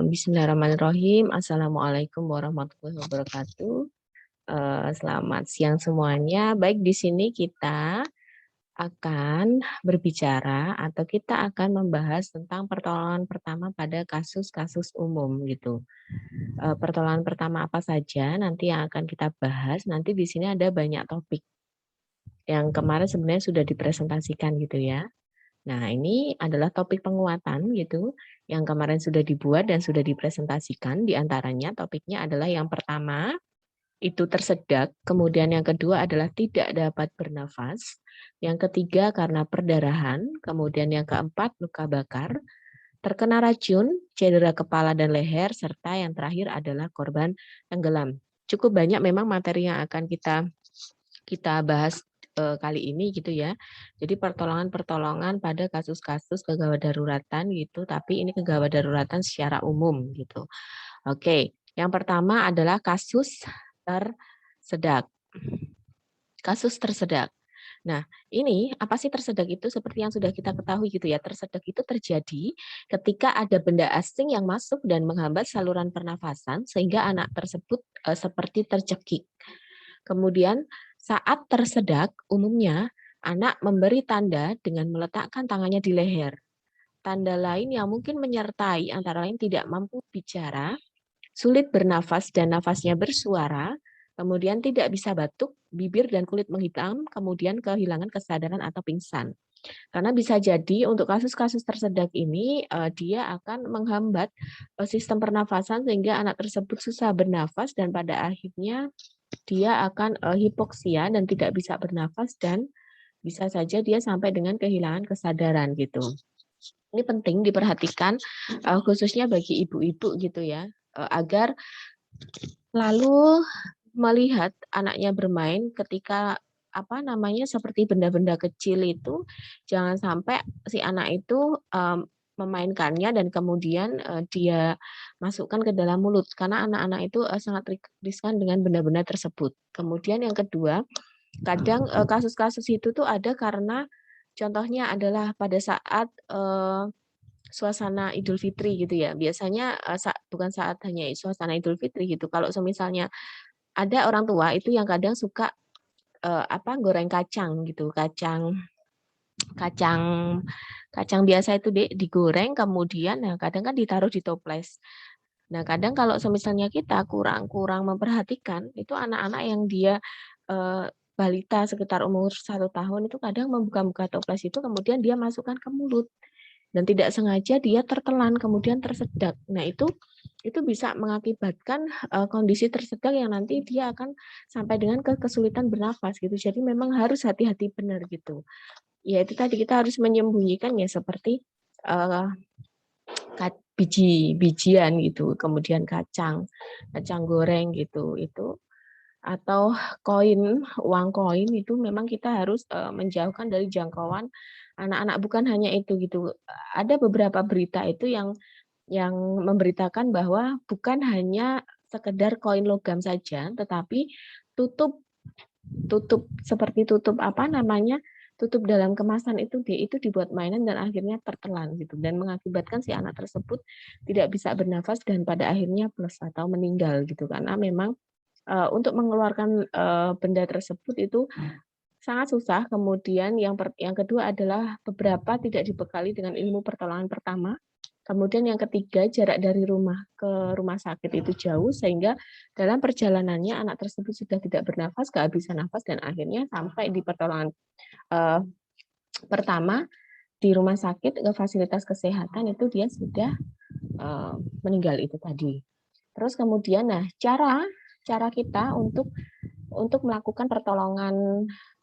Bismillahirrahmanirrahim. Assalamualaikum warahmatullahi wabarakatuh. Selamat siang semuanya. Baik, di sini kita akan berbicara atau kita akan membahas tentang pertolongan pertama pada kasus-kasus umum gitu. Pertolongan pertama apa saja nanti yang akan kita bahas. Nanti di sini ada banyak topik yang kemarin sebenarnya sudah dipresentasikan gitu ya. Nah, ini adalah topik penguatan gitu, yang kemarin sudah dibuat dan sudah dipresentasikan. Di antaranya topiknya adalah yang pertama, itu tersedak. Kemudian yang kedua adalah tidak dapat bernafas. Yang ketiga karena perdarahan. Kemudian yang keempat luka bakar. Terkena racun, cedera kepala dan leher. Serta yang terakhir adalah korban tenggelam. Cukup banyak memang materi yang akan kita bahas kali ini gitu ya. Jadi pertolongan-pertolongan pada kasus-kasus kegawat daruratan gitu, tapi ini kegawat daruratan secara umum gitu. Oke, yang pertama adalah kasus tersedak. Kasus tersedak. Nah, ini apa sih tersedak itu? Seperti yang sudah kita ketahui gitu ya, tersedak itu terjadi ketika ada benda asing yang masuk dan menghambat saluran pernafasan sehingga anak tersebut seperti tercekik. Kemudian saat tersedak, umumnya anak memberi tanda dengan meletakkan tangannya di leher. Tanda lain yang mungkin menyertai antara lain tidak mampu bicara, sulit bernafas dan nafasnya bersuara, kemudian tidak bisa batuk, bibir dan kulit menghitam, kemudian kehilangan kesadaran atau pingsan. Karena bisa jadi untuk kasus-kasus tersedak ini dia akan menghambat sistem pernafasan sehingga anak tersebut susah bernafas dan pada akhirnya dia akan hipoksia dan tidak bisa bernafas dan bisa saja dia sampai dengan kehilangan kesadaran gitu. Ini penting diperhatikan khususnya bagi ibu-ibu gitu ya, agar lalu melihat anaknya bermain ketika apa namanya seperti benda-benda kecil itu jangan sampai si anak itu memainkannya dan kemudian dia masukkan ke dalam mulut karena anak-anak itu sangat riskan dengan benda-benda tersebut. Kemudian yang kedua, kadang kasus-kasus itu tuh ada karena contohnya adalah pada saat suasana Idul Fitri gitu ya. Biasanya bukan saat hanya suasana Idul Fitri gitu. Kalau misalnya ada orang tua itu yang kadang suka goreng kacang gitu, kacang kacang kacang biasa itu digoreng kemudian nah kadang kan ditaruh di toples. Nah, kadang kalau misalnya kita kurang memperhatikan itu anak-anak yang dia balita sekitar umur 1 tahun itu kadang membuka-buka toples itu kemudian dia masukkan ke mulut dan tidak sengaja dia tertelan kemudian tersedak. Nah, itu bisa mengakibatkan kondisi tersedak yang nanti dia akan sampai dengan kesulitan bernafas gitu. Jadi memang harus hati-hati benar gitu. Ya itu tadi kita harus menyembunyikan ya seperti biji-bijian gitu, kemudian kacang goreng gitu, itu atau uang koin itu memang kita harus menjauhkan dari jangkauan anak-anak. Bukan hanya itu gitu, ada beberapa berita itu yang memberitakan bahwa bukan hanya sekedar koin logam saja, tetapi tutup tutup seperti tutup apa namanya tutup dalam kemasan itu dibuat mainan dan akhirnya tertelan gitu dan mengakibatkan si anak tersebut tidak bisa bernafas dan pada akhirnya plus atau meninggal gitu karena memang untuk mengeluarkan benda tersebut itu sangat susah. Kemudian yang kedua adalah beberapa tidak dibekali dengan ilmu pertolongan pertama. Kemudian yang ketiga, jarak dari rumah ke rumah sakit itu jauh sehingga dalam perjalanannya anak tersebut sudah tidak bernafas, kehabisan nafas dan akhirnya sampai di pertolongan pertama di rumah sakit ke fasilitas kesehatan itu dia sudah meninggal itu tadi. Terus kemudian nah cara kita untuk melakukan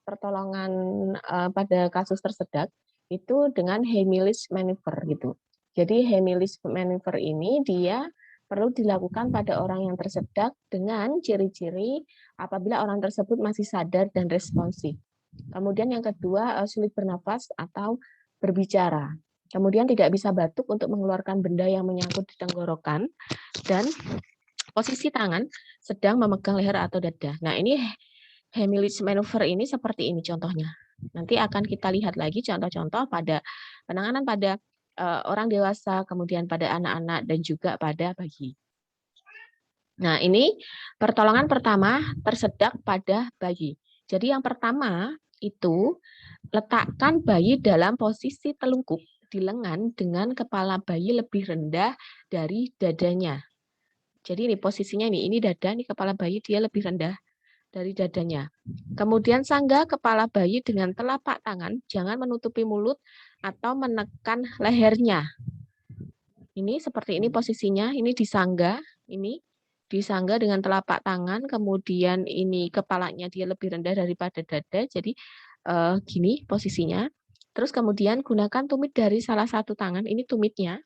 pertolongan pada kasus tersedak itu dengan Heimlich maneuver gitu. Jadi Heimlich maneuver ini dia perlu dilakukan pada orang yang tersedak dengan ciri-ciri apabila orang tersebut masih sadar dan responsif. Kemudian yang kedua sulit bernafas atau berbicara. Kemudian tidak bisa batuk untuk mengeluarkan benda yang menyangkut di tenggorokan dan posisi tangan sedang memegang leher atau dada. Nah, ini Heimlich maneuver ini seperti ini contohnya. Nanti akan kita lihat lagi contoh-contoh pada penanganan pada orang dewasa, kemudian pada anak-anak dan juga pada bayi. Nah, ini pertolongan pertama tersedak pada bayi. Jadi yang pertama itu letakkan bayi dalam posisi telungkup di lengan dengan kepala bayi lebih rendah dari dadanya. Jadi ini posisinya ini dada, ini kepala bayi dia lebih rendah dari dadanya. Kemudian sanggah kepala bayi dengan telapak tangan, jangan menutupi mulut atau menekan lehernya. Ini seperti ini posisinya, ini disangga, ini disangga dengan telapak tangan, kemudian ini kepalanya dia lebih rendah daripada dada, jadi gini posisinya. Terus kemudian gunakan tumit dari salah satu tangan, ini tumitnya.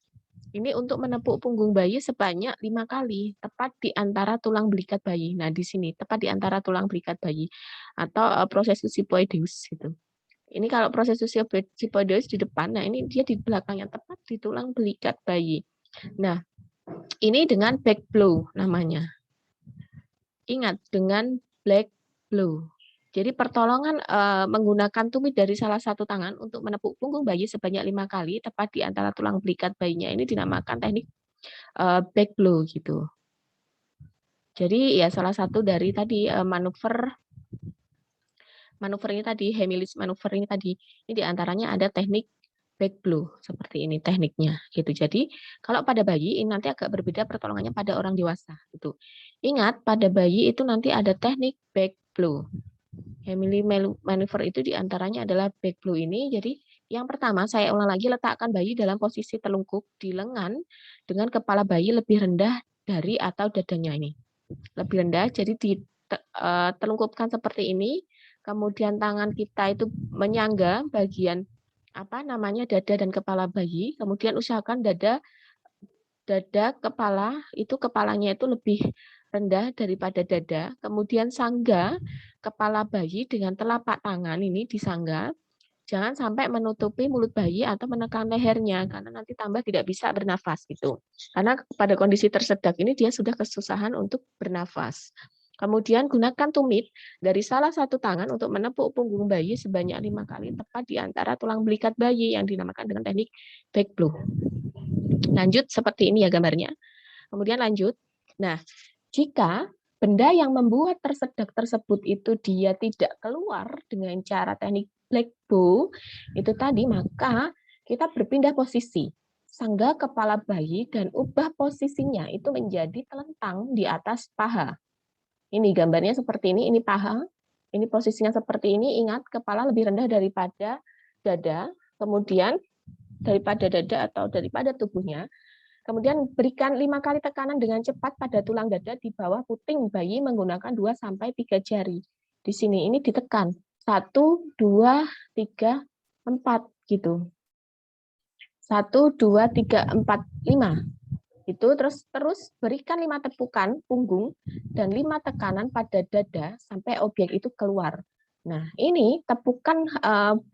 Ini untuk menepuk punggung bayi sebanyak 5 kali, tepat di antara tulang belikat bayi. Nah, di sini tepat di antara tulang belikat bayi atau proses sipoideus gitu. Ini kalau proses sipoideus di depan, nah ini dia di belakangnya tepat di tulang belikat bayi. Nah, ini dengan back blow namanya. Ingat, dengan black blow. Jadi pertolongan menggunakan tumit dari salah satu tangan untuk menepuk punggung bayi sebanyak 5 kali tepat di antara tulang belikat bayinya ini dinamakan teknik back blow gitu. Jadi ya salah satu dari tadi manuver ini tadi, Heimlich manuver ini tadi. Ini diantaranya ada teknik back blow seperti ini tekniknya gitu. Jadi kalau pada bayi ini nanti agak berbeda pertolongannya pada orang dewasa gitu. Ingat pada bayi itu nanti ada teknik back blow. Heimlich manuver itu diantaranya adalah back blow ini. Jadi yang pertama saya ulang lagi, letakkan bayi dalam posisi telungkup di lengan dengan kepala bayi lebih rendah dari atau dadanya ini. Lebih rendah, jadi ditelungkupkan seperti ini. Kemudian tangan kita itu menyangga bagian dada dan kepala bayi. Kemudian usahakan dada kepala itu kepalanya itu lebih rendah daripada dada. Kemudian sangga kepala bayi dengan telapak tangan ini disangga. Jangan sampai menutupi mulut bayi atau menekan lehernya karena nanti tambah tidak bisa bernafas gitu. Karena pada kondisi tersedak ini dia sudah kesusahan untuk bernafas. Kemudian gunakan tumit dari salah satu tangan untuk menepuk punggung bayi sebanyak 5 kali tepat di antara tulang belikat bayi yang dinamakan dengan teknik back blow. Lanjut seperti ini ya gambarnya. Kemudian lanjut. Nah, jika benda yang membuat tersedak tersebut itu dia tidak keluar dengan cara teknik black blow itu tadi, maka kita berpindah posisi. Sangga kepala bayi dan ubah posisinya itu menjadi telentang di atas paha. Ini gambarnya seperti ini paha, ini posisinya seperti ini, ingat kepala lebih rendah daripada dada, kemudian daripada dada atau daripada tubuhnya. Kemudian berikan 5 kali tekanan dengan cepat pada tulang dada di bawah puting bayi menggunakan 2-3 jari. Di sini ini ditekan. 1, 2, 3, 4 gitu. 1, 2, 3, 4, 5. Itu terus berikan 5 tepukan punggung dan 5 tekanan pada dada sampai objek itu keluar. Nah, ini tepukan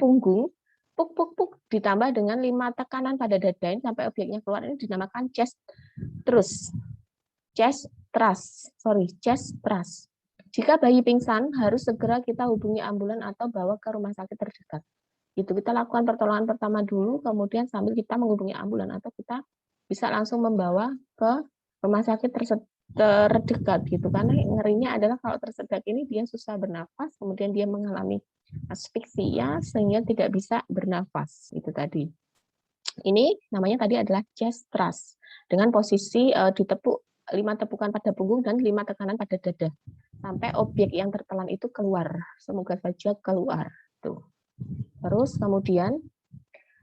punggung puk puk puk ditambah dengan 5 tekanan pada dada ini sampai objeknya keluar, ini dinamakan chest thrust. Chest thrust. Jika bayi pingsan, harus segera kita hubungi ambulan atau bawa ke rumah sakit terdekat. Itu kita lakukan pertolongan pertama dulu, kemudian sambil kita menghubungi ambulan atau kita bisa langsung membawa ke rumah sakit terdekat gitu. Karena ngerinya adalah kalau tersedak ini dia susah bernafas, kemudian dia mengalami asfiksia sehingga tidak bisa bernafas. Itu tadi. Ini namanya tadi adalah chest thrust dengan posisi ditepuk 5 tepukan pada punggung dan 5 tekanan pada dada sampai objek yang tertelan itu keluar. Semoga saja keluar. Tuh. Terus kemudian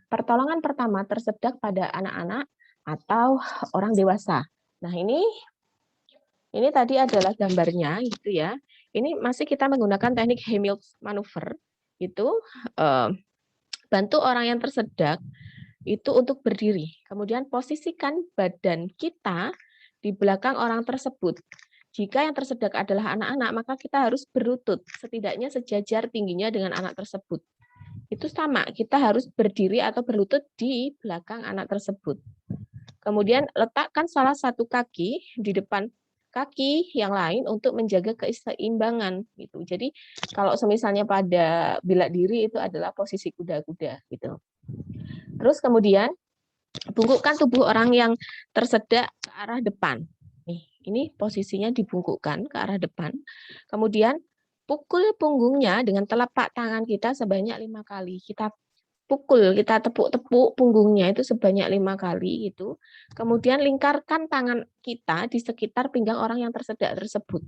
pertolongan pertama tersedak pada anak-anak atau orang dewasa. Nah, ini tadi adalah gambarnya gitu ya. Ini masih kita menggunakan teknik Heimlich manuver. Itu bantu orang yang tersedak itu untuk berdiri. Kemudian posisikan badan kita di belakang orang tersebut. Jika yang tersedak adalah anak-anak, maka kita harus berlutut, setidaknya sejajar tingginya dengan anak tersebut. Itu sama, kita harus berdiri atau berlutut di belakang anak tersebut. Kemudian letakkan salah satu kaki di depan kaki yang lain untuk menjaga keseimbangan gitu. Jadi kalau semisalnya pada bela diri itu adalah posisi kuda-kuda gitu. Terus kemudian Bungkukkan tubuh orang yang tersedak ke arah depan. Nih, ini posisinya dibungkukkan ke arah depan. Kemudian pukul punggungnya dengan telapak tangan kita sebanyak 5 kali. Kita pukul, kita tepuk-tepuk punggungnya itu sebanyak 5 kali itu. Kemudian lingkarkan tangan kita di sekitar pinggang orang yang tersedak tersebut.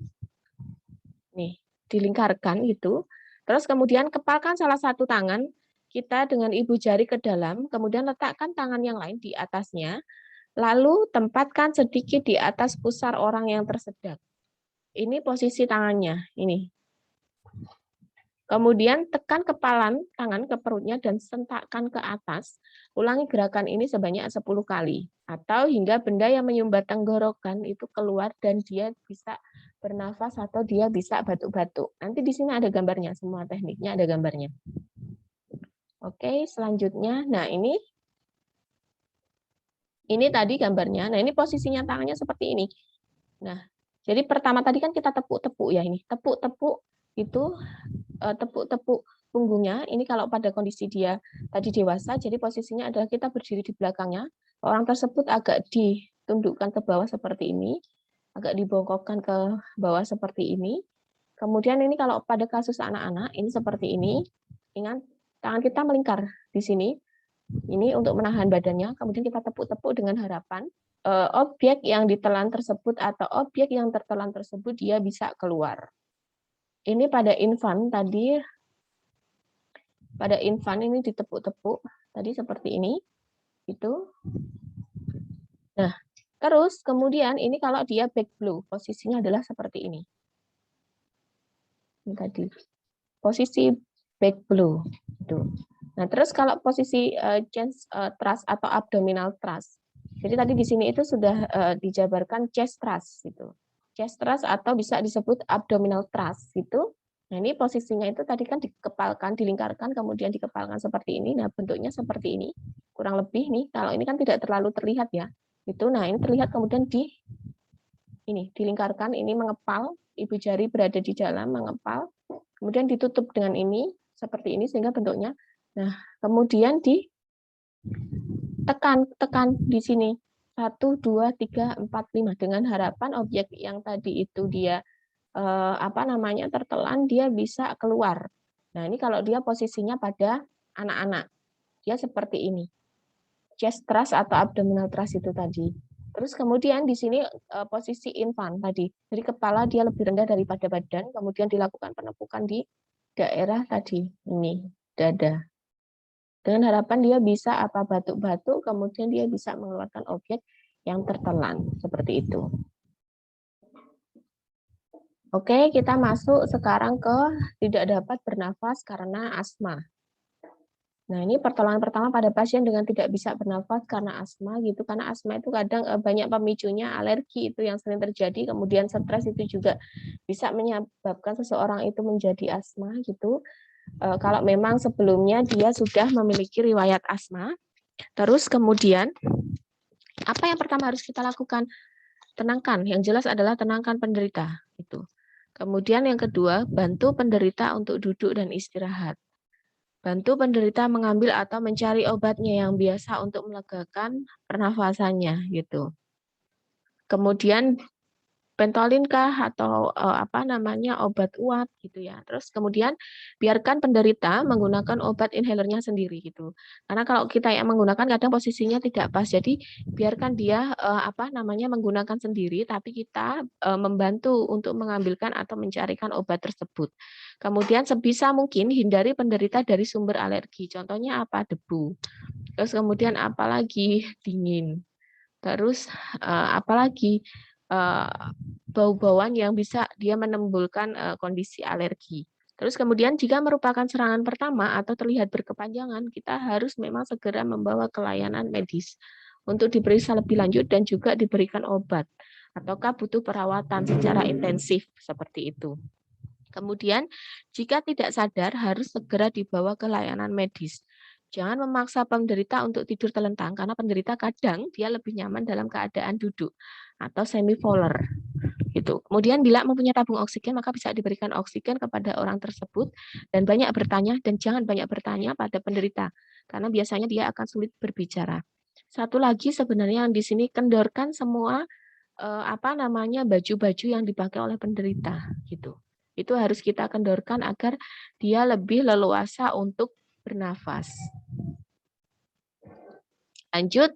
Nih, dilingkarkan gitu. Terus kemudian kepalkan salah satu tangan kita dengan ibu jari ke dalam, kemudian letakkan tangan yang lain di atasnya, lalu tempatkan sedikit di atas pusar orang yang tersedak. Ini posisi tangannya, ini. Kemudian tekan kepalan tangan ke perutnya dan sentakkan ke atas. Ulangi gerakan ini sebanyak 10 kali. Atau hingga benda yang menyumbat tenggorokan itu keluar dan dia bisa bernafas atau dia bisa batuk-batuk. Nanti di sini ada gambarnya, semua tekniknya ada gambarnya. Oke, selanjutnya. Nah, ini tadi gambarnya. Nah, ini posisinya tangannya seperti ini. Nah, jadi pertama tadi kan kita tepuk-tepuk ya ini. Tepuk-tepuk itu tepuk-tepuk punggungnya. Ini kalau pada kondisi dia tadi dewasa, jadi posisinya adalah kita berdiri di belakangnya. Orang tersebut agak ditundukkan ke bawah seperti ini, agak dibongkokkan ke bawah seperti ini. Kemudian ini kalau pada kasus anak-anak, ini seperti ini. Ingat, tangan kita melingkar di sini. Ini untuk menahan badannya. Kemudian kita tepuk-tepuk dengan harapan objek yang ditelan tersebut atau objek yang tertelan tersebut dia bisa keluar. Ini pada infan tadi, pada infan ini ditepuk-tepuk tadi seperti ini, itu. Nah, terus kemudian ini kalau dia back blow, posisinya adalah seperti ini. Ini tadi posisi back blow itu. Nah, terus kalau posisi chest thrust atau abdominal thrust. Jadi tadi di sini itu sudah dijabarkan chest thrust gitu. Chest thrust atau bisa disebut abdominal thrust gitu. Nah, ini posisinya itu tadi kan dikepalkan, dilingkarkan, kemudian dikepalkan seperti ini. Nah, bentuknya seperti ini. Kurang lebih nih, kalau ini kan tidak terlalu terlihat ya. Itu, nah ini terlihat kemudian ini dilingkarkan, ini mengepal, ibu jari berada di dalam, mengepal, kemudian ditutup dengan ini, seperti ini, sehingga bentuknya. Nah, kemudian tekan di sini. 1, 2, 3, 4, 5. Dengan harapan objek yang tadi itu dia tertelan, dia bisa keluar. Nah, ini kalau dia posisinya pada anak-anak, dia seperti ini. Chest thrust atau abdominal thrust itu tadi. Terus kemudian di sini posisi infant tadi. Jadi kepala dia lebih rendah daripada badan, kemudian dilakukan penepukan di daerah tadi, ini, dada. Dengan harapan dia bisa batuk-batuk, kemudian dia bisa mengeluarkan objek yang tertelan, seperti itu. Oke, kita masuk sekarang ke tidak dapat bernafas karena asma. Nah, ini pertolongan pertama pada pasien dengan tidak bisa bernafas karena asma gitu. Karena asma itu kadang banyak pemicunya, alergi itu yang sering terjadi, kemudian stres itu juga bisa menyebabkan seseorang itu menjadi asma gitu. Kalau memang sebelumnya dia sudah memiliki riwayat asma. Terus kemudian apa yang pertama harus kita lakukan? Tenangkan, yang jelas adalah tenangkan penderita itu. Kemudian yang kedua, bantu penderita untuk duduk dan istirahat. Bantu penderita mengambil atau mencari obatnya yang biasa untuk melegakan pernafasannya gitu. Kemudian Pentolin kah atau obat uap gitu ya. Terus kemudian biarkan penderita menggunakan obat inhalernya sendiri gitu. Karena kalau kita yang menggunakan kadang posisinya tidak pas. Jadi biarkan dia menggunakan sendiri, tapi kita membantu untuk mengambilkan atau mencarikan obat tersebut. Kemudian sebisa mungkin hindari penderita dari sumber alergi. Contohnya apa? Debu. Terus kemudian apalagi dingin. Terus apalagi bau-bauan yang bisa dia menimbulkan kondisi alergi. Terus kemudian jika merupakan serangan pertama atau terlihat berkepanjangan, kita harus memang segera membawa ke layanan medis untuk diperiksa lebih lanjut dan juga diberikan obat. Ataukah butuh perawatan secara intensif seperti itu. Kemudian jika tidak sadar harus segera dibawa ke layanan medis. Jangan memaksa penderita untuk tidur telentang karena penderita kadang dia lebih nyaman dalam keadaan duduk atau semi-volar gitu. Kemudian bila mempunyai tabung oksigen maka bisa diberikan oksigen kepada orang tersebut dan banyak bertanya dan jangan banyak bertanya pada penderita karena biasanya dia akan sulit berbicara. Satu lagi sebenarnya yang di sini kendorkan semua baju-baju yang dipakai oleh penderita gitu. Itu harus kita kendorkan agar dia lebih leluasa untuk bernafas. Lanjut,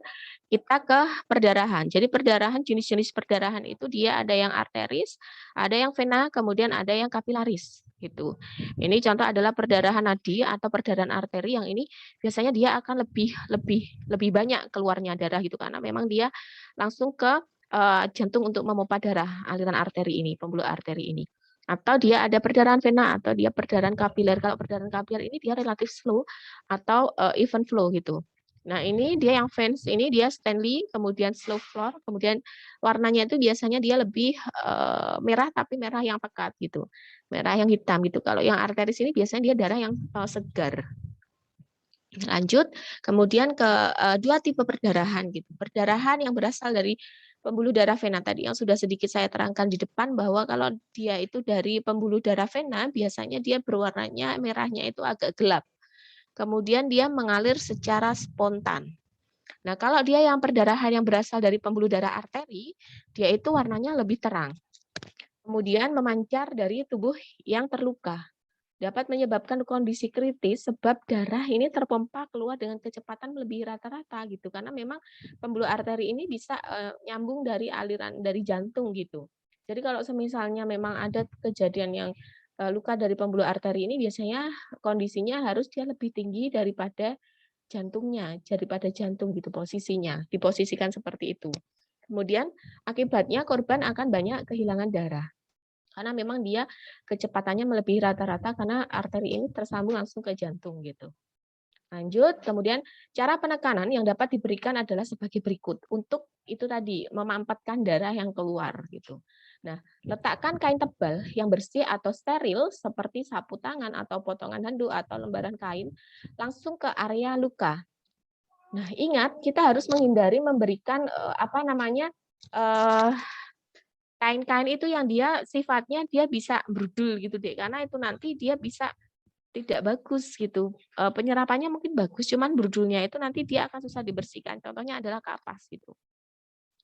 kita ke perdarahan. Jadi perdarahan, jenis-jenis perdarahan itu dia ada yang arteris, ada yang vena, kemudian ada yang kapilaris gitu. Ini contoh adalah perdarahan nadi atau perdarahan arteri yang ini biasanya dia akan lebih banyak keluarnya darah gitu karena memang dia langsung ke jantung untuk memompa darah aliran arteri ini, pembuluh arteri ini. Atau dia ada perdarahan vena atau dia perdarahan kapiler. Kalau perdarahan kapiler ini dia relatif slow atau even flow gitu. Nah, ini dia yang fans ini dia Stanley, kemudian slow floor, kemudian warnanya itu biasanya dia lebih merah tapi merah yang pekat gitu. Merah yang hitam gitu. Kalau yang arteris ini biasanya dia darah yang segar. Lanjut, kemudian ke dua tipe perdarahan gitu. Perdarahan yang berasal dari pembuluh darah vena tadi yang sudah sedikit saya terangkan di depan bahwa kalau dia itu dari pembuluh darah vena biasanya dia berwarnanya merahnya itu agak gelap. Kemudian dia mengalir secara spontan. Nah, kalau dia yang perdarahan yang berasal dari pembuluh darah arteri, dia itu warnanya lebih terang. Kemudian memancar dari tubuh yang terluka. Dapat menyebabkan kondisi kritis sebab darah ini terpompa keluar dengan kecepatan lebih rata-rata gitu. Karena memang pembuluh arteri ini bisa nyambung dari aliran dari jantung gitu. Jadi kalau semisalnya memang ada kejadian yang luka dari pembuluh arteri ini biasanya kondisinya harus dia lebih tinggi daripada jantungnya, daripada jantung gitu posisinya, diposisikan seperti itu. Kemudian akibatnya korban akan banyak kehilangan darah. Karena memang dia kecepatannya melebihi rata-rata karena arteri ini tersambung langsung ke jantung gitu. Lanjut, kemudian cara penekanan yang dapat diberikan adalah sebagai berikut. Untuk itu tadi, memampatkan darah yang keluar gitu. Nah, letakkan kain tebal yang bersih atau steril seperti sapu tangan atau potongan handuk atau lembaran kain langsung ke area luka. Nah, ingat kita harus menghindari memberikan kain-kain itu yang dia sifatnya dia bisa brudul gitu deh, karena itu nanti dia bisa tidak bagus gitu. Penyerapannya mungkin bagus, cuman brudulnya itu nanti dia akan susah dibersihkan. Contohnya adalah kapas gitu.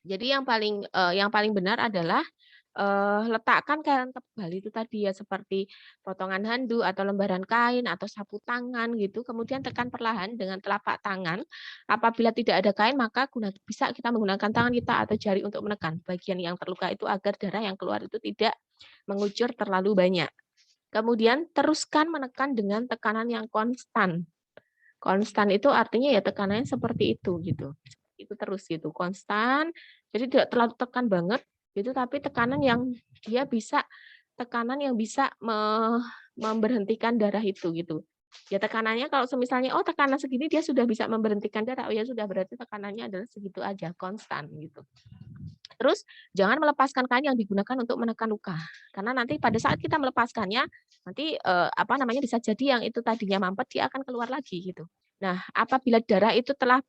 Jadi yang paling benar adalah letakkan kain tebal itu tadi ya seperti potongan handuk atau lembaran kain atau sapu tangan gitu. Kemudian tekan perlahan dengan telapak tangan. Apabila tidak ada kain maka bisa kita menggunakan tangan kita atau jari untuk menekan bagian yang terluka itu agar darah yang keluar itu tidak mengucur terlalu banyak. Kemudian teruskan menekan dengan tekanan yang konstan. Konstan itu artinya ya tekanannya seperti itu gitu. Itu terus gitu, konstan. Jadi tidak terlalu tekan banget gitu, tapi tekanan yang dia bisa memberhentikan darah itu gitu. Ya tekanannya kalau misalnya oh tekanan segini dia sudah bisa memberhentikan darah, oh ya sudah berarti tekanannya adalah segitu aja, konstan gitu. Terus jangan melepaskan kain yang digunakan untuk menekan luka. Karena nanti pada saat kita melepaskannya, nanti bisa jadi yang itu tadinya mampet dia akan keluar lagi gitu. Nah, apabila darah itu telah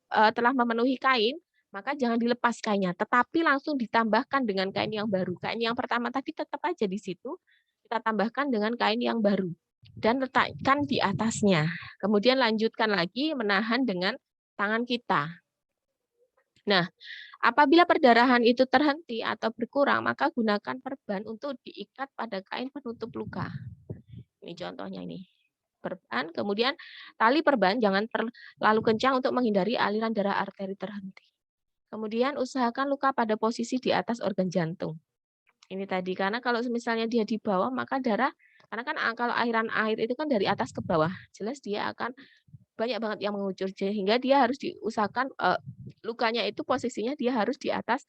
memenuhi kain, maka jangan dilepas kainnya, tetapi langsung ditambahkan dengan kain yang baru. Kain yang pertama tadi tetap aja di situ, kita tambahkan dengan kain yang baru dan letakkan di atasnya. Kemudian lanjutkan lagi menahan dengan tangan kita. Nah, apabila perdarahan itu terhenti atau berkurang, maka gunakan perban untuk diikat pada kain penutup luka. Ini contohnya ini. Perban, kemudian tali perban jangan terlalu kencang untuk menghindari aliran darah arteri terhenti. Kemudian usahakan luka pada posisi di atas organ jantung. Ini tadi, karena kalau misalnya dia di bawah, maka darah, karena kan kalau aliran air itu kan dari atas ke bawah, jelas dia akan banyak banget yang mengucur sehingga dia harus diusahakan lukanya itu posisinya dia harus di atas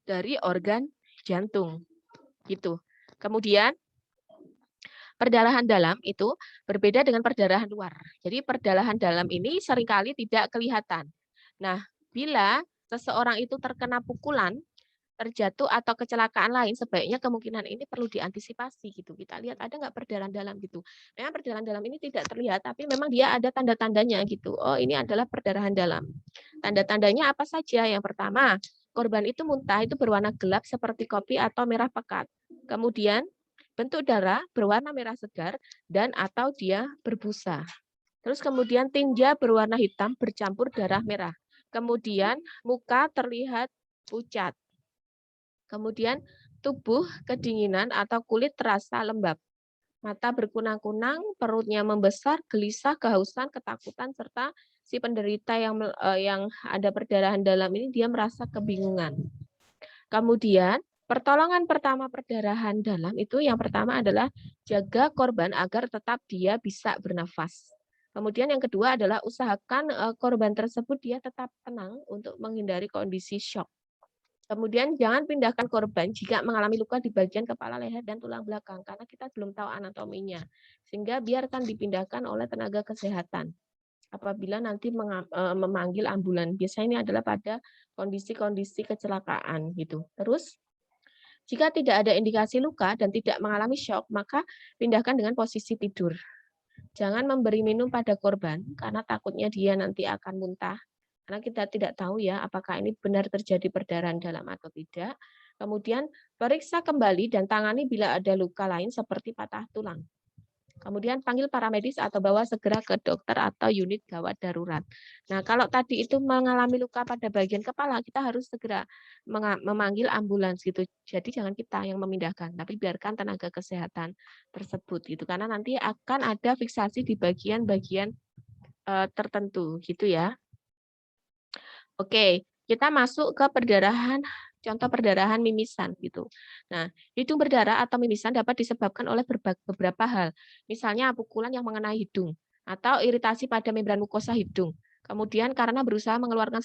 dari organ jantung gitu. Kemudian perdarahan dalam itu berbeda dengan perdarahan luar. Jadi perdarahan dalam ini seringkali tidak kelihatan. Nah, bila seseorang itu terkena pukulan, terjatuh atau kecelakaan lain, sebaiknya kemungkinan ini perlu diantisipasi gitu. Kita lihat ada nggak perdarahan dalam gitu. Memang perdarahan dalam ini tidak terlihat, tapi memang dia ada tanda-tandanya gitu. Oh, ini adalah perdarahan dalam. Tanda-tandanya apa saja? Yang pertama, korban itu muntah itu berwarna gelap seperti kopi atau merah pekat. Kemudian bentuk darah berwarna merah segar dan atau dia berbusa. Terus kemudian tinja berwarna hitam bercampur darah merah. Kemudian muka terlihat pucat. Kemudian tubuh kedinginan atau kulit terasa lembab. Mata berkunang-kunang, perutnya membesar, gelisah, kehausan, ketakutan, serta si penderita yang ada perdarahan dalam ini dia merasa kebingungan. Kemudian pertolongan pertama perdarahan dalam itu yang pertama adalah jaga korban agar tetap dia bisa bernafas. Kemudian yang kedua adalah usahakan korban tersebut dia tetap tenang untuk menghindari kondisi shock. Kemudian jangan pindahkan korban jika mengalami luka di bagian kepala, leher, dan tulang belakang karena kita belum tahu anatominya. Sehingga biarkan dipindahkan oleh tenaga kesehatan apabila nanti memanggil ambulan. Biasanya ini adalah pada kondisi-kondisi kecelakaan gitu. Terus jika tidak ada indikasi luka dan tidak mengalami shock, maka pindahkan dengan posisi tidur. Jangan memberi minum pada korban karena takutnya dia nanti akan muntah. Karena kita tidak tahu ya apakah ini benar terjadi perdarahan dalam atau tidak. Kemudian periksa kembali dan tangani bila ada luka lain seperti patah tulang. Kemudian panggil paramedis atau bawa segera ke dokter atau unit gawat darurat. Nah, kalau tadi itu mengalami luka pada bagian kepala, kita harus segera memanggil ambulans gitu. Jadi jangan kita yang memindahkan, tapi biarkan tenaga kesehatan tersebut gitu. Karena nanti akan ada fiksasi di bagian-bagian tertentu gitu ya. Oke, kita masuk ke perdarahan, contoh perdarahan mimisan gitu. Nah, hidung berdarah atau mimisan dapat disebabkan oleh beberapa hal. Misalnya pukulan yang mengenai hidung atau iritasi pada membran mukosa hidung. Kemudian karena berusaha mengeluarkan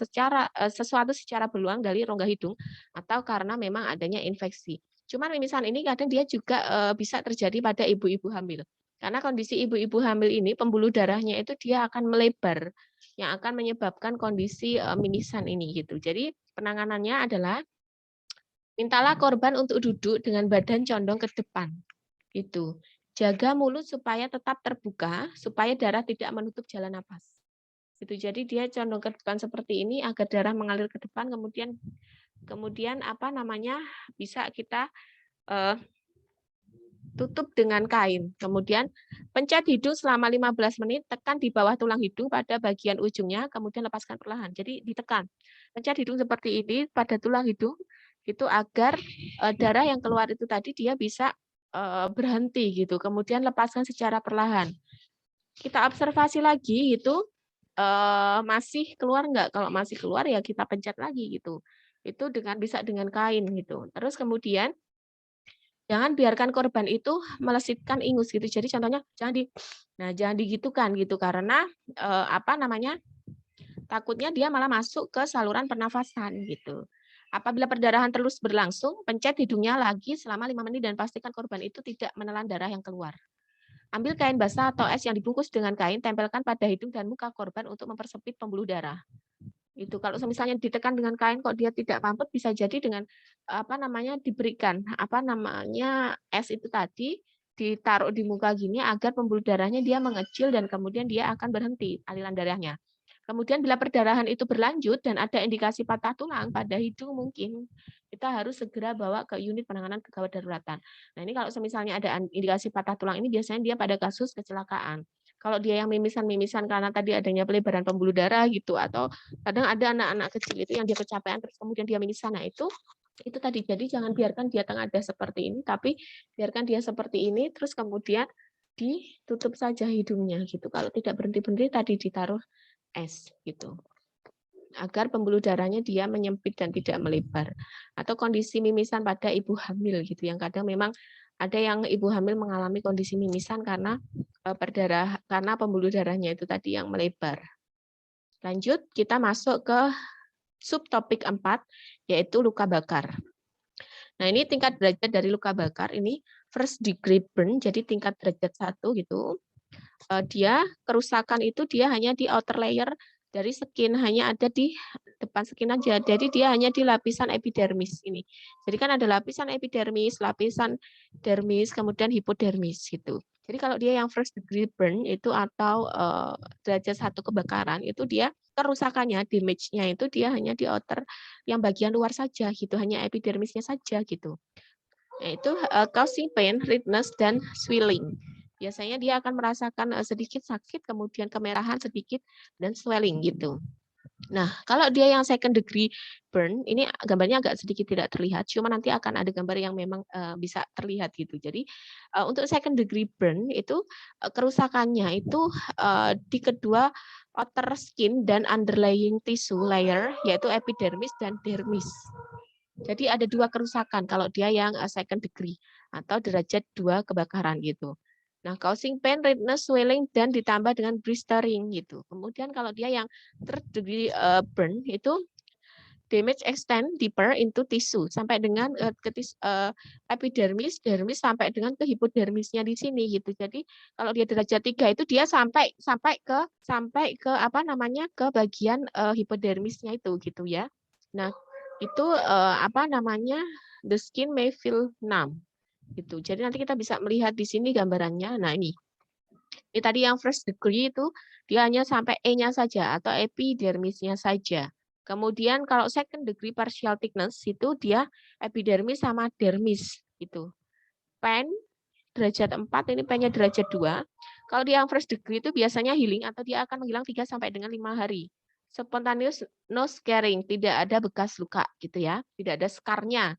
sesuatu secara berulang dari rongga hidung atau karena memang adanya infeksi. Cuman mimisan ini kadang dia juga bisa terjadi pada ibu-ibu hamil. Karena kondisi ibu-ibu hamil ini pembuluh darahnya itu dia akan melebar yang akan menyebabkan kondisi mimisan ini gitu. Jadi penanganannya adalah mintalah korban untuk duduk dengan badan condong ke depan gitu. Jaga mulut supaya tetap terbuka supaya darah tidak menutup jalan napas. Gitu. Jadi dia condong ke depan seperti ini agar darah mengalir ke depan kemudian apa namanya bisa kita tutup dengan kain. Kemudian pencet hidung selama 15 menit, tekan di bawah tulang hidung pada bagian ujungnya, kemudian lepaskan perlahan. Jadi ditekan. Pencet hidung seperti ini pada tulang hidung, itu agar darah yang keluar itu tadi dia bisa berhenti gitu. Kemudian lepaskan secara perlahan. Kita observasi lagi itu masih keluar enggak? Kalau masih keluar ya kita pencet lagi gitu. Itu bisa dengan kain gitu. Terus kemudian jangan biarkan korban itu melesitkan ingus gitu. Jadi contohnya jangan digitukan gitu karena apa namanya? Takutnya dia malah masuk ke saluran pernafasan gitu. Apabila perdarahan terus berlangsung, pencet hidungnya lagi selama 5 menit dan pastikan korban itu tidak menelan darah yang keluar. Ambil kain basah atau es yang dibungkus dengan kain, tempelkan pada hidung dan muka korban untuk mempersempit pembuluh darah. Itu kalau misalnya ditekan dengan kain kok dia tidak mampet, bisa jadi dengan apa namanya diberikan apa namanya es itu tadi ditaruh di muka gini agar pembuluh darahnya dia mengecil dan kemudian dia akan berhenti aliran darahnya. Kemudian bila perdarahan itu berlanjut dan ada indikasi patah tulang pada hidung mungkin kita harus segera bawa ke unit penanganan kegawat daruratan. Nah ini kalau misalnya ada indikasi patah tulang ini biasanya dia pada kasus kecelakaan. Kalau dia yang mimisan-mimisan karena tadi adanya pelebaran pembuluh darah gitu atau kadang ada anak-anak kecil itu yang dia kecapean terus kemudian dia mimisan. Nah itu tadi. Jadi jangan biarkan dia tengah ada seperti ini, tapi biarkan dia seperti ini terus kemudian ditutup saja hidungnya gitu. Kalau tidak berhenti-berhenti tadi ditaruh es gitu. Agar pembuluh darahnya dia menyempit dan tidak melebar. Atau kondisi mimisan pada ibu hamil gitu yang kadang memang ada yang ibu hamil mengalami kondisi mimisan karena karena pembuluh darahnya itu tadi yang melebar. Lanjut, kita masuk ke subtopik 4, yaitu luka bakar. Nah, ini tingkat derajat dari luka bakar, ini first degree burn, jadi tingkat derajat 1 gitu. Dia kerusakan itu dia hanya di outer layer dari skin, hanya ada di depan skin aja. Jadi dia hanya di lapisan epidermis ini. Jadi kan ada lapisan epidermis, lapisan dermis, kemudian hipodermis gitu. Jadi kalau dia yang first degree burn itu atau derajat 1 kebakaran itu dia kerusakannya, damage-nya itu dia hanya di outer yang bagian luar saja gitu, hanya epidermisnya saja gitu. Yaitu causing pain, redness dan swelling. Biasanya dia akan merasakan sedikit sakit, kemudian kemerahan sedikit dan swelling gitu. Nah, kalau dia yang second degree burn, ini gambarnya agak sedikit tidak terlihat, cuma nanti akan ada gambar yang memang bisa terlihat gitu. Jadi untuk second degree burn itu kerusakannya itu di kedua outer skin dan underlying tissue layer, yaitu epidermis dan dermis. Jadi ada dua kerusakan kalau dia yang second degree atau derajat 2 kebakaran gitu. Nah, causing pain, redness, swelling, dan ditambah dengan blistering gitu. Kemudian kalau dia yang third degree burn itu damage extend deeper into tissue sampai dengan epidermis, dermis sampai dengan ke hipodermisnya di sini gitu. Jadi kalau dia derajat 3 itu dia sampai ke apa namanya ke bagian hipodermisnya itu gitu ya. Nah, itu apa namanya the skin may feel numb gitu. Jadi nanti kita bisa melihat di sini gambarannya. Nah, ini tadi yang first degree itu dia hanya sampai E-nya saja atau epidermisnya saja. Kemudian kalau second degree partial thickness itu dia epidermis sama dermis gitu. Pen derajat 4 ini pennya derajat 2. Kalau dia yang first degree itu biasanya healing atau dia akan menghilang 3 sampai dengan 5 hari. Spontaneous no scarring, tidak ada bekas luka gitu ya, tidak ada skarnya.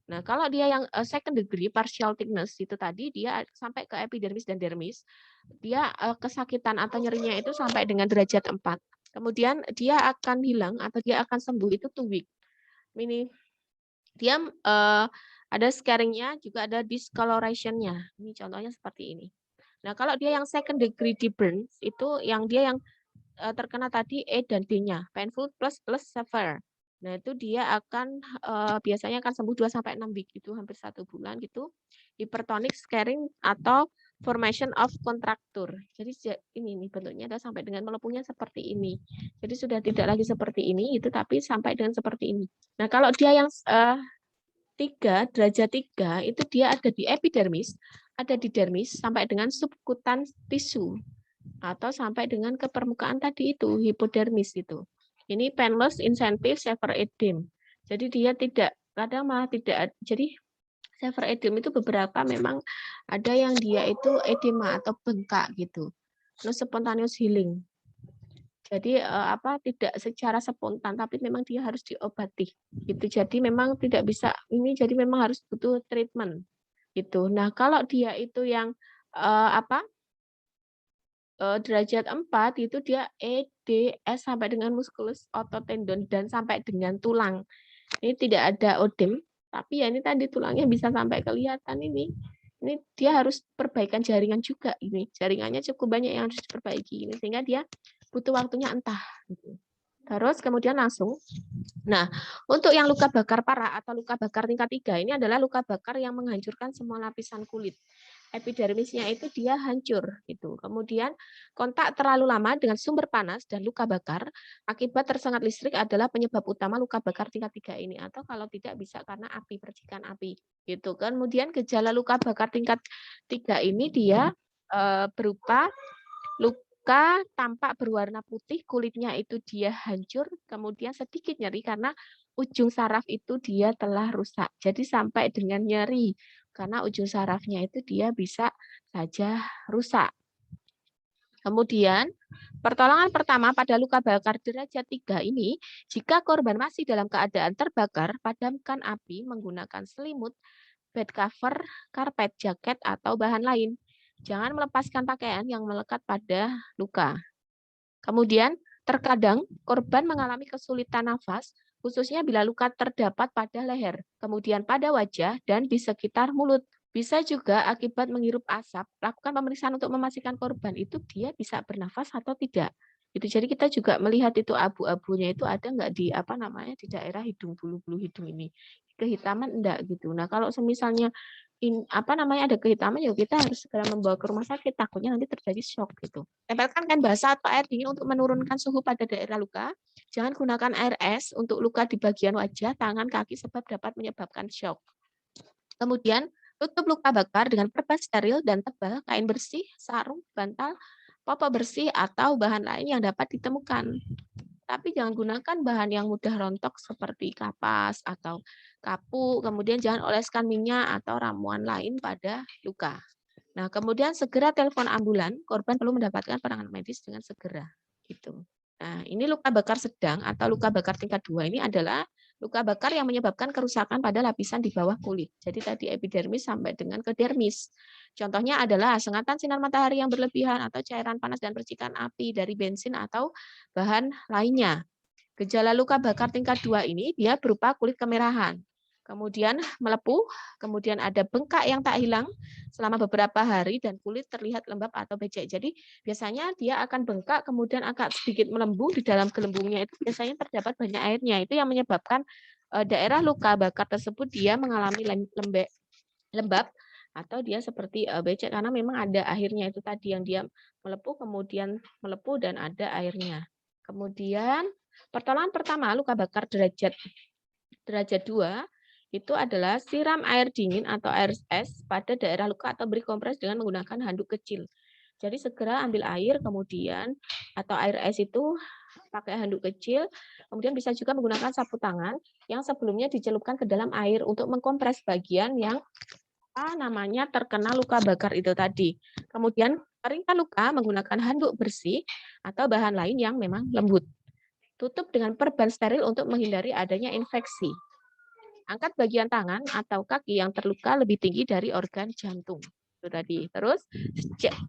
Nah, kalau dia yang second degree partial thickness itu tadi dia sampai ke epidermis dan dermis, dia kesakitan atau nyerinya itu sampai dengan derajat 4. Kemudian dia akan hilang atau dia akan sembuh itu 2 week. Ini dia ada scarring-nya, juga ada discoloration-nya. Ini contohnya seperti ini. Nah, kalau dia yang second degree deep burns itu yang dia yang terkena tadi E dan D-nya, painful plus severe. Nah, itu dia akan biasanya akan sembuh 2 sampai 6 week itu hampir 1 bulan gitu. Hypertonic scarring atau formation of contracture. Jadi ini nih bentuknya ada sampai dengan melepuhnya seperti ini. Jadi sudah tidak lagi seperti ini itu tapi sampai dengan seperti ini. Nah, kalau dia yang 3 derajat 3 itu dia ada di epidermis, ada di dermis sampai dengan subkutan tisu atau sampai dengan ke permukaan tadi itu hipodermis itu. Ini painless insensitive severe edema. Jadi dia tidak kadang malah tidak jadi severe edema itu beberapa memang ada yang dia itu edema atau bengkak gitu. Terus spontaneous healing. Jadi apa tidak secara spontan tapi memang dia harus diobati. Gitu. Jadi memang tidak bisa ini jadi memang harus butuh treatment. Gitu. Nah, kalau dia itu yang apa derajat 4 itu dia E, D, S sampai dengan musculus otot tendon dan sampai dengan tulang. Ini tidak ada odem, tapi ya ini tadi tulangnya bisa sampai kelihatan ini. Ini dia harus perbaikan jaringan juga ini. Jaringannya cukup banyak yang harus diperbaiki ini sehingga dia butuh waktunya entah. Gitu. Terus kemudian langsung. Nah, untuk yang luka bakar parah atau luka bakar tingkat 3 ini adalah luka bakar yang menghancurkan semua lapisan kulit. Epidermisnya itu dia hancur gitu. Kemudian kontak terlalu lama dengan sumber panas dan luka bakar akibat tersengat listrik adalah penyebab utama luka bakar tingkat 3 ini atau kalau tidak bisa karena api, percikan api gitu. Kemudian gejala luka bakar tingkat 3 ini dia berupa luka tampak berwarna putih, kulitnya itu dia hancur, kemudian sedikit nyeri karena ujung saraf itu dia telah rusak. Jadi sampai dengan nyeri karena ujung sarafnya itu dia bisa saja rusak. Kemudian, pertolongan pertama pada luka bakar derajat 3 ini, jika korban masih dalam keadaan terbakar, padamkan api menggunakan selimut, bed cover, karpet, jaket, atau bahan lain. Jangan melepaskan pakaian yang melekat pada luka. Kemudian, terkadang korban mengalami kesulitan nafas, khususnya bila luka terdapat pada leher, kemudian pada wajah, dan di sekitar mulut. Bisa juga akibat menghirup asap, lakukan pemeriksaan untuk memastikan korban itu dia bisa bernafas atau tidak. Itu jadi kita juga melihat itu abu-abunya itu ada nggak di apa namanya di daerah hidung bulu-bulu hidung ini kehitaman enggak gitu. Nah kalau semisalnya apa namanya ada kehitaman ya kita harus segera membawa ke rumah sakit takutnya nanti terjadi shock gitu. Tempelkan kain basah atau air dingin untuk menurunkan suhu pada daerah luka. Jangan gunakan air es untuk luka di bagian wajah, tangan, kaki sebab dapat menyebabkan shock. Kemudian tutup luka bakar dengan perban steril dan tebal, kain bersih, sarung, bantal, popok bersih atau bahan lain yang dapat ditemukan. Tapi jangan gunakan bahan yang mudah rontok seperti kapas atau kapuk. Kemudian jangan oleskan minyak atau ramuan lain pada luka. Nah, kemudian segera telepon ambulan, korban perlu mendapatkan penanganan medis dengan segera. Gitu. Nah, ini luka bakar sedang atau luka bakar tingkat 2 ini adalah luka bakar yang menyebabkan kerusakan pada lapisan di bawah kulit. Jadi tadi epidermis sampai dengan ke dermis. Contohnya adalah sengatan sinar matahari yang berlebihan atau cairan panas dan percikan api dari bensin atau bahan lainnya. Gejala luka bakar tingkat 2 ini dia berupa kulit kemerahan. Kemudian melepuh, kemudian ada bengkak yang tak hilang selama beberapa hari dan kulit terlihat lembab atau becek. Jadi biasanya dia akan bengkak, kemudian agak sedikit melembung di dalam gelembungnya itu biasanya terdapat banyak airnya. Itu yang menyebabkan daerah luka bakar tersebut dia mengalami lembab atau dia seperti becek karena memang ada airnya itu tadi yang dia melepuh, kemudian melepuh dan ada airnya. Kemudian pertolongan pertama luka bakar derajat 2 itu adalah siram air dingin atau air es pada daerah luka atau beri kompres dengan menggunakan handuk kecil. Jadi segera ambil air kemudian atau air es itu pakai handuk kecil, kemudian bisa juga menggunakan sapu tangan yang sebelumnya dicelupkan ke dalam air untuk mengkompres bagian yang terkena luka bakar itu tadi. Kemudian keringkan luka menggunakan handuk bersih atau bahan lain yang memang lembut. Tutup dengan perban steril untuk menghindari adanya infeksi. Angkat bagian tangan atau kaki yang terluka lebih tinggi dari organ jantung. Itu tadi. Terus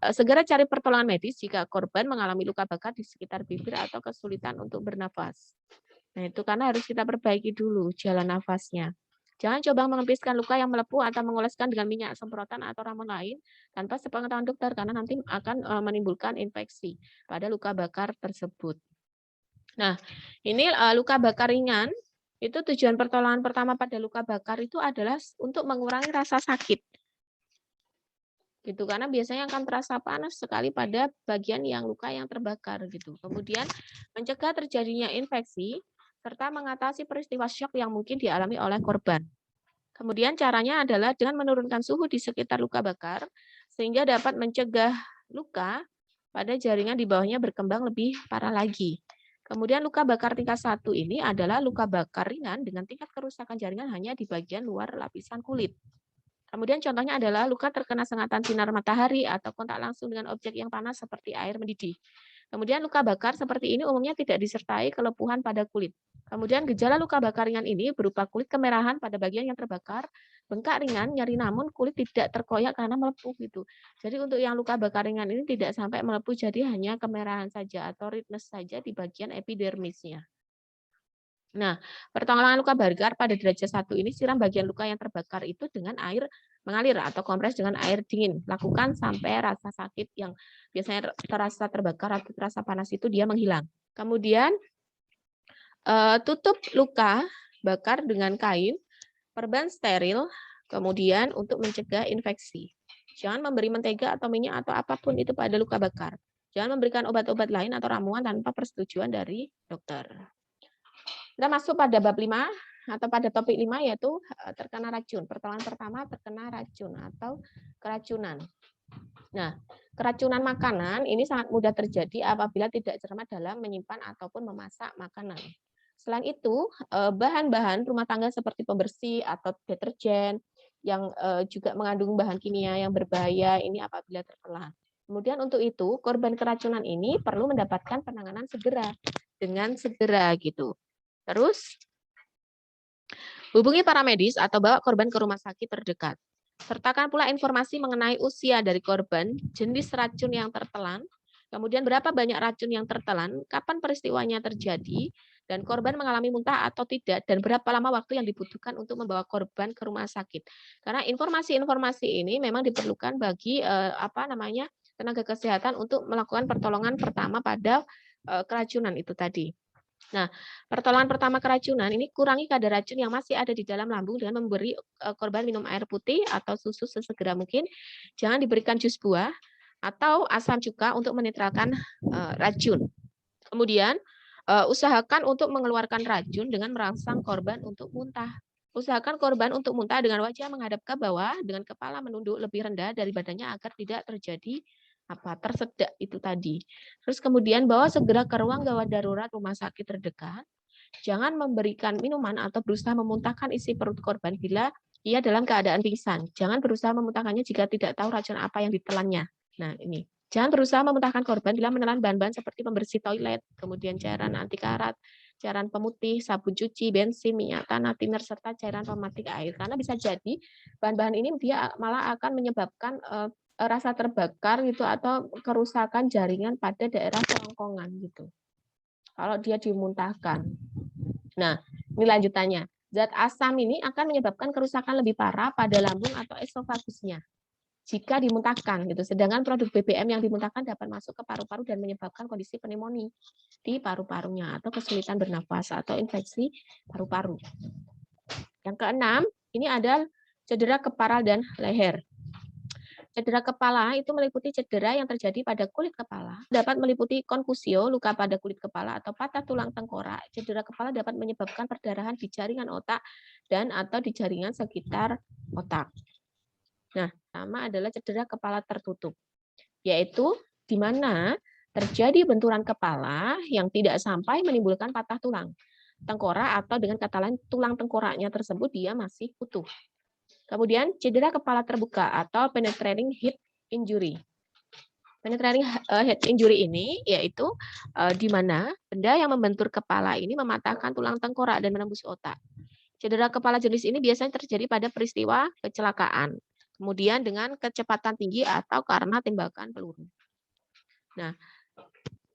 segera cari pertolongan medis jika korban mengalami luka bakar di sekitar bibir atau kesulitan untuk bernafas. Nah, itu karena harus kita perbaiki dulu jalan nafasnya. Jangan coba mengempiskan luka yang melepuh atau mengoleskan dengan minyak semprotan atau ramuan lain tanpa sepengetahuan dokter karena nanti akan menimbulkan infeksi pada luka bakar tersebut. Nah, ini luka bakar ringan. Itu tujuan pertolongan pertama pada luka bakar itu adalah untuk mengurangi rasa sakit. Gitu, karena biasanya akan terasa panas sekali pada bagian yang luka yang terbakar gitu. Kemudian mencegah terjadinya infeksi serta mengatasi peristiwa syok yang mungkin dialami oleh korban. Kemudian caranya adalah dengan menurunkan suhu di sekitar luka bakar sehingga dapat mencegah luka pada jaringan di bawahnya berkembang lebih parah lagi. Kemudian luka bakar tingkat 1 ini adalah luka bakar ringan dengan tingkat kerusakan jaringan hanya di bagian luar lapisan kulit. Kemudian contohnya adalah luka terkena sengatan sinar matahari atau kontak langsung dengan objek yang panas seperti air mendidih. Kemudian luka bakar seperti ini umumnya tidak disertai kelepuhan pada kulit. Kemudian gejala luka bakar ringan ini berupa kulit kemerahan pada bagian yang terbakar, bengkak ringan, nyeri namun kulit tidak terkoyak karena melepuh gitu. Jadi untuk yang luka bakar ringan ini tidak sampai melepuh, jadi hanya kemerahan saja atau redness saja di bagian epidermisnya. Nah, pertolongan luka bakar pada derajat 1 ini siram bagian luka yang terbakar itu dengan air mengalir atau kompres dengan air dingin. Lakukan sampai rasa sakit yang biasanya terasa terbakar atau terasa panas itu dia menghilang. Kemudian tutup luka bakar dengan kain, perban steril, kemudian untuk mencegah infeksi. Jangan memberi mentega atau minyak atau apapun itu pada luka bakar. Jangan memberikan obat-obat lain atau ramuan tanpa persetujuan dari dokter. Kita masuk pada bab 5 atau pada topik 5 yaitu terkena racun. Pertolongan pertama terkena racun atau keracunan. Nah, keracunan makanan ini sangat mudah terjadi apabila tidak cermat dalam menyimpan ataupun memasak makanan. Selain itu, bahan-bahan rumah tangga seperti pembersih atau deterjen yang juga mengandung bahan kimia yang berbahaya ini apabila tertelan. Kemudian untuk itu, korban keracunan ini perlu mendapatkan penanganan dengan segera gitu. Terus, hubungi para medis atau bawa korban ke rumah sakit terdekat. Sertakan pula informasi mengenai usia dari korban, jenis racun yang tertelan, kemudian berapa banyak racun yang tertelan, kapan peristiwanya terjadi, dan korban mengalami muntah atau tidak, dan berapa lama waktu yang dibutuhkan untuk membawa korban ke rumah sakit. Karena informasi-informasi ini memang diperlukan bagi tenaga kesehatan untuk melakukan pertolongan pertama pada keracunan itu tadi. Nah, pertolongan pertama keracunan ini kurangi kadar racun yang masih ada di dalam lambung dengan memberi korban minum air putih atau susu sesegera mungkin. Jangan diberikan jus buah atau asam cuka untuk menetralkan racun. Kemudian usahakan untuk mengeluarkan racun dengan merangsang korban untuk muntah. Usahakan korban untuk muntah dengan wajah menghadap ke bawah dengan kepala menunduk lebih rendah dari badannya agar tidak terjadi tersedak itu tadi. Terus kemudian bawa segera ke ruang gawat darurat rumah sakit terdekat. Jangan memberikan minuman atau berusaha memuntahkan isi perut korban bila ia dalam keadaan pingsan. Jangan berusaha memuntahkannya jika tidak tahu racun apa yang ditelannya. Nah, ini. Jangan berusaha memuntahkan korban bila menelan bahan-bahan seperti pembersih toilet, kemudian cairan anti karat, cairan pemutih, sabun cuci, bensin, minyak tanah, thinner, serta cairan pematik air. Karena bisa jadi bahan-bahan ini dia malah akan menyebabkan rasa terbakar gitu atau kerusakan jaringan pada daerah kerongkongan gitu. Kalau dia dimuntahkan. Nah, ini lanjutannya. Zat asam ini akan menyebabkan kerusakan lebih parah pada lambung atau esofagusnya jika dimuntahkan gitu. Sedangkan produk BBM yang dimuntahkan dapat masuk ke paru-paru dan menyebabkan kondisi pneumonia di paru-parunya atau kesulitan bernafas atau infeksi paru-paru. Yang keenam, ini ada cedera kepala dan leher. Cedera kepala itu meliputi cedera yang terjadi pada kulit kepala, dapat meliputi konkusio, luka pada kulit kepala atau patah tulang tengkorak. Cedera kepala dapat menyebabkan perdarahan di jaringan otak dan atau di jaringan sekitar otak. Nah, pertama adalah cedera kepala tertutup, yaitu di mana terjadi benturan kepala yang tidak sampai menimbulkan patah tulang tengkorak atau dengan kata lain tulang tengkoraknya tersebut dia masih utuh. Kemudian cedera kepala terbuka atau penetrating head injury. Penetrating head injury ini yaitu di mana benda yang membentur kepala ini mematahkan tulang tengkorak dan menembus otak. Cedera kepala jenis ini biasanya terjadi pada peristiwa kecelakaan, kemudian dengan kecepatan tinggi atau karena tembakan peluru. Nah,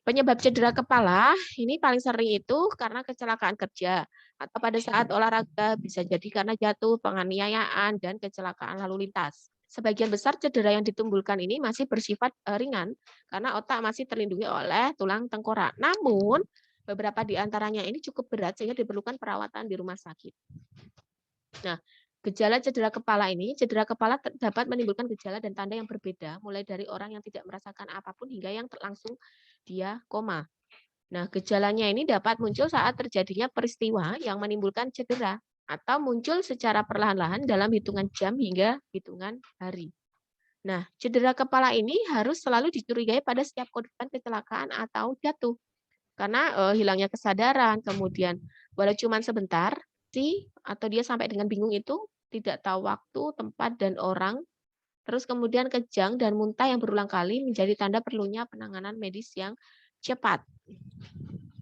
penyebab cedera kepala ini paling sering itu karena kecelakaan kerja atau pada saat olahraga, bisa jadi karena jatuh, penganiayaan, dan kecelakaan lalu lintas. Sebagian besar cedera yang ditimbulkan ini masih bersifat ringan karena otak masih terlindungi oleh tulang tengkorak. Namun, beberapa di antaranya ini cukup berat sehingga diperlukan perawatan di rumah sakit. Nah, gejala cedera kepala ini, cedera kepala dapat menimbulkan gejala dan tanda yang berbeda, mulai dari orang yang tidak merasakan apapun hingga yang langsung dia koma. Nah, gejalanya ini dapat muncul saat terjadinya peristiwa yang menimbulkan cedera atau muncul secara perlahan-lahan dalam hitungan jam hingga hitungan hari. Nah, cedera kepala ini harus selalu dicurigai pada setiap korban kecelakaan atau jatuh. Karena hilangnya kesadaran, kemudian walau cuma sebentar sih atau dia sampai dengan bingung itu tidak tahu waktu, tempat, dan orang, terus kemudian kejang dan muntah yang berulang kali menjadi tanda perlunya penanganan medis yang cepat.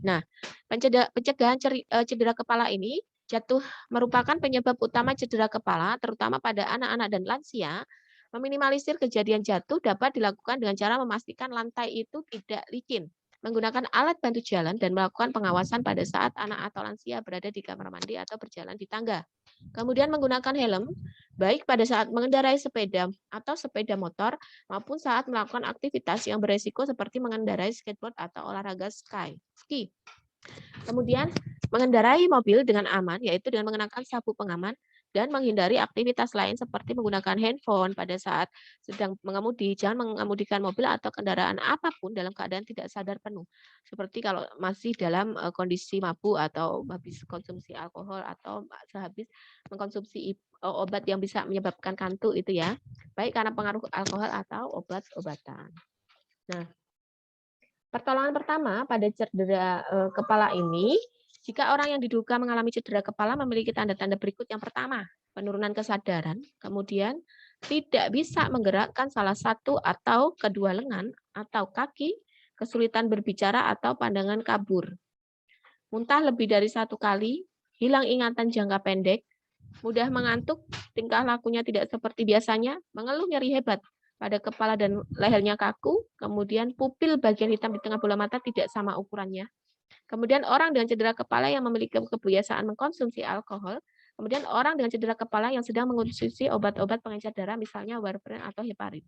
Nah, pencegahan cedera kepala ini jatuh merupakan penyebab utama cedera kepala, terutama pada anak-anak dan lansia. Meminimalisir kejadian jatuh dapat dilakukan dengan cara memastikan lantai itu tidak licin, menggunakan alat bantu jalan, dan melakukan pengawasan pada saat anak atau lansia berada di kamar mandi atau berjalan di tangga. Kemudian menggunakan helm, baik pada saat mengendarai sepeda atau sepeda motor, maupun saat melakukan aktivitas yang beresiko seperti mengendarai skateboard atau olahraga ski. Kemudian mengendarai mobil dengan aman, yaitu dengan mengenakan sabuk pengaman, dan menghindari aktivitas lain seperti menggunakan handphone pada saat sedang mengemudi. Jangan mengemudikan mobil atau kendaraan apapun dalam keadaan tidak sadar penuh. Seperti kalau masih dalam kondisi mabuk atau habis konsumsi alkohol atau sehabis mengkonsumsi obat yang bisa menyebabkan kantuk itu ya. Baik karena pengaruh alkohol atau obat-obatan. Nah, pertolongan pertama pada cedera kepala ini, jika orang yang diduga mengalami cedera kepala memiliki tanda-tanda berikut. Yang pertama, penurunan kesadaran, kemudian tidak bisa menggerakkan salah satu atau kedua lengan atau kaki, kesulitan berbicara atau pandangan kabur, muntah lebih dari 1 kali, hilang ingatan jangka pendek, mudah mengantuk, tingkah lakunya tidak seperti biasanya, mengeluh nyeri hebat pada kepala dan lehernya kaku, kemudian pupil bagian hitam di tengah bola mata tidak sama ukurannya. Kemudian orang dengan cedera kepala yang memiliki kebiasaan mengkonsumsi alkohol, kemudian orang dengan cedera kepala yang sedang mengonsumsi obat-obat pengencer darah misalnya warfarin atau heparin.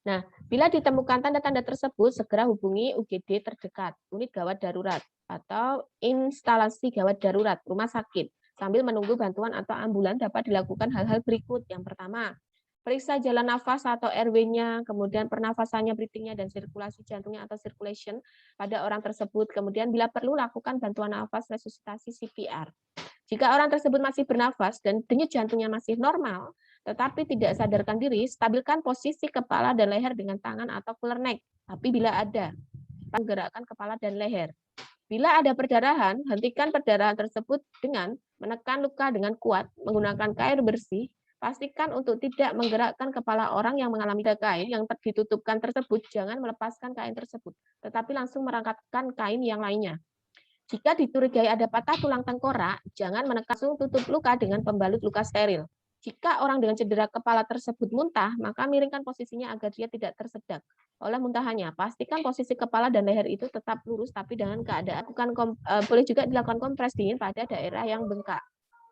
Nah, bila ditemukan tanda-tanda tersebut, segera hubungi UGD terdekat, unit gawat darurat, atau instalasi gawat darurat, rumah sakit. Sambil menunggu bantuan atau ambulan dapat dilakukan hal-hal berikut. Yang pertama, periksa jalan nafas atau RW-nya, kemudian pernafasannya, breathing-nya, dan sirkulasi jantungnya atau circulation pada orang tersebut. Kemudian bila perlu, lakukan bantuan nafas resusitasi CPR. Jika orang tersebut masih bernafas dan denyut jantungnya masih normal, tetapi tidak sadarkan diri, stabilkan posisi kepala dan leher dengan tangan atau cooler neck. Tapi bila ada, gerakan kepala dan leher. Bila ada perdarahan, hentikan perdarahan tersebut dengan menekan luka dengan kuat, menggunakan kain bersih, Pastikan untuk tidak menggerakkan kepala orang yang mengalami kain yang ditutupkan tersebut, jangan melepaskan kain tersebut, tetapi langsung merangkapkan kain yang lainnya. Jika dicurigai ada patah tulang tengkorak, jangan menekan, langsung tutup luka dengan pembalut luka steril. Jika orang dengan cedera kepala tersebut muntah, maka miringkan posisinya agar dia tidak tersedak oleh muntahannya. Pastikan posisi kepala dan leher itu tetap lurus, tapi dengan keadaan boleh juga dilakukan kompres dingin pada daerah yang bengkak.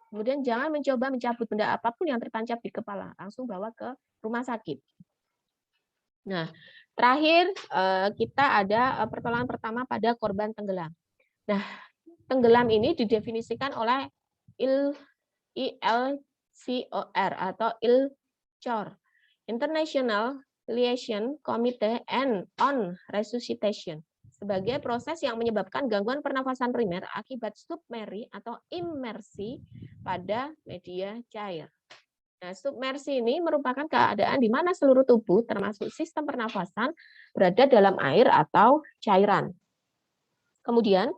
Kemudian jangan mencoba mencabut benda apapun yang tertancap di kepala, langsung bawa ke rumah sakit. Nah, terakhir kita ada pertolongan pertama pada korban tenggelam. Nah, tenggelam ini didefinisikan oleh ILCOR atau ILCOR, International Liaison Committee on Resuscitation, sebagai proses yang menyebabkan gangguan pernafasan primer akibat submersi atau imersi pada media cair. Nah, submersi ini merupakan keadaan di mana seluruh tubuh termasuk sistem pernafasan berada dalam air atau cairan. Kemudian,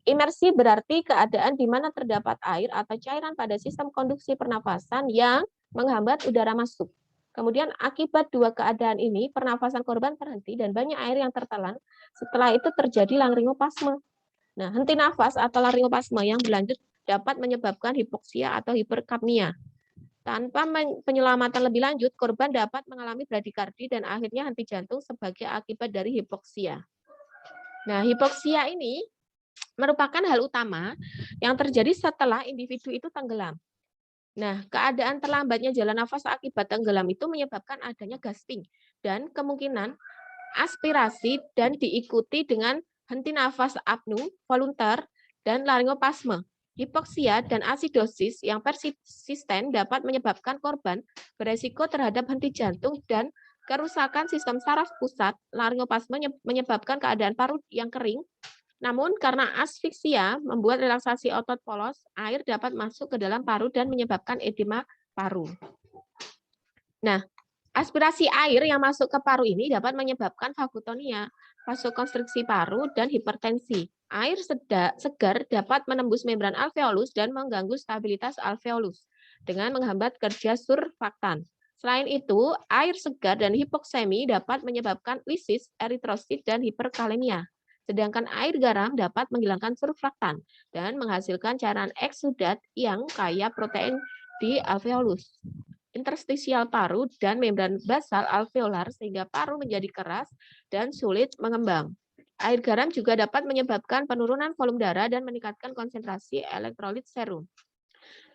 imersi berarti keadaan di mana terdapat air atau cairan pada sistem konduksi pernafasan yang menghambat udara masuk. Kemudian akibat dua keadaan ini, pernafasan korban terhenti dan banyak air yang tertelan. Setelah itu terjadi laringoplasma. Nah, henti nafas atau laringoplasma yang berlanjut dapat menyebabkan hipoksia atau hiperkapnia. Tanpa penyelamatan lebih lanjut, korban dapat mengalami bradikardi dan akhirnya henti jantung sebagai akibat dari hipoksia. Nah, hipoksia ini merupakan hal utama yang terjadi setelah individu itu tenggelam. Nah, keadaan terlambatnya jalan nafas akibat tenggelam itu menyebabkan adanya gasping dan kemungkinan aspirasi dan diikuti dengan henti nafas apnu, volunter, dan laringoplasma. Hipoksia dan asidosis yang persisten dapat menyebabkan korban beresiko terhadap henti jantung dan kerusakan sistem saraf pusat. Laringoplasma menyebabkan keadaan paru yang kering. Namun karena asfiksia membuat relaksasi otot polos, air dapat masuk ke dalam paru dan menyebabkan edema paru. Nah, aspirasi air yang masuk ke paru ini dapat menyebabkan vagotonia, vasokonstriksi paru, dan hipertensi. Air segar dapat menembus membran alveolus dan mengganggu stabilitas alveolus dengan menghambat kerja surfaktan. Selain itu, air segar dan hipoksemi dapat menyebabkan lisis, eritrosit, dan hiperkalemia. Sedangkan air garam dapat menghilangkan surfaktan dan menghasilkan cairan eksudat yang kaya protein di alveolus, interstisial paru, dan membran basal alveolar sehingga paru menjadi keras dan sulit mengembang. Air garam juga dapat menyebabkan penurunan volume darah dan meningkatkan konsentrasi elektrolit serum.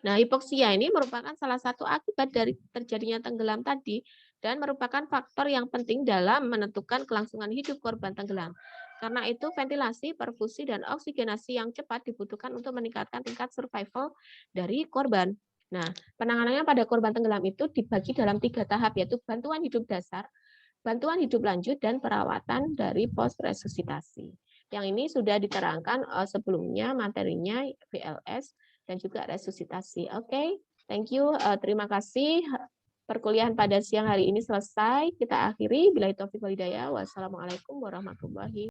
Nah, hipoksia ini merupakan salah satu akibat dari terjadinya tenggelam tadi dan merupakan faktor yang penting dalam menentukan kelangsungan hidup korban tenggelam. Karena itu, ventilasi, perfusi, dan oksigenasi yang cepat dibutuhkan untuk meningkatkan tingkat survival dari korban. Nah, penanganannya pada korban tenggelam itu dibagi dalam 3 tahap, yaitu bantuan hidup dasar, bantuan hidup lanjut, dan perawatan dari post-resusitasi. Yang ini sudah diterangkan sebelumnya materinya BLS dan juga resusitasi. Oke, thank you. Terima kasih. Perkuliahan pada siang hari ini selesai. Kita akhiri. Billahi taufiq wal hidayah. Wassalamualaikum warahmatullahi wabarakatuh.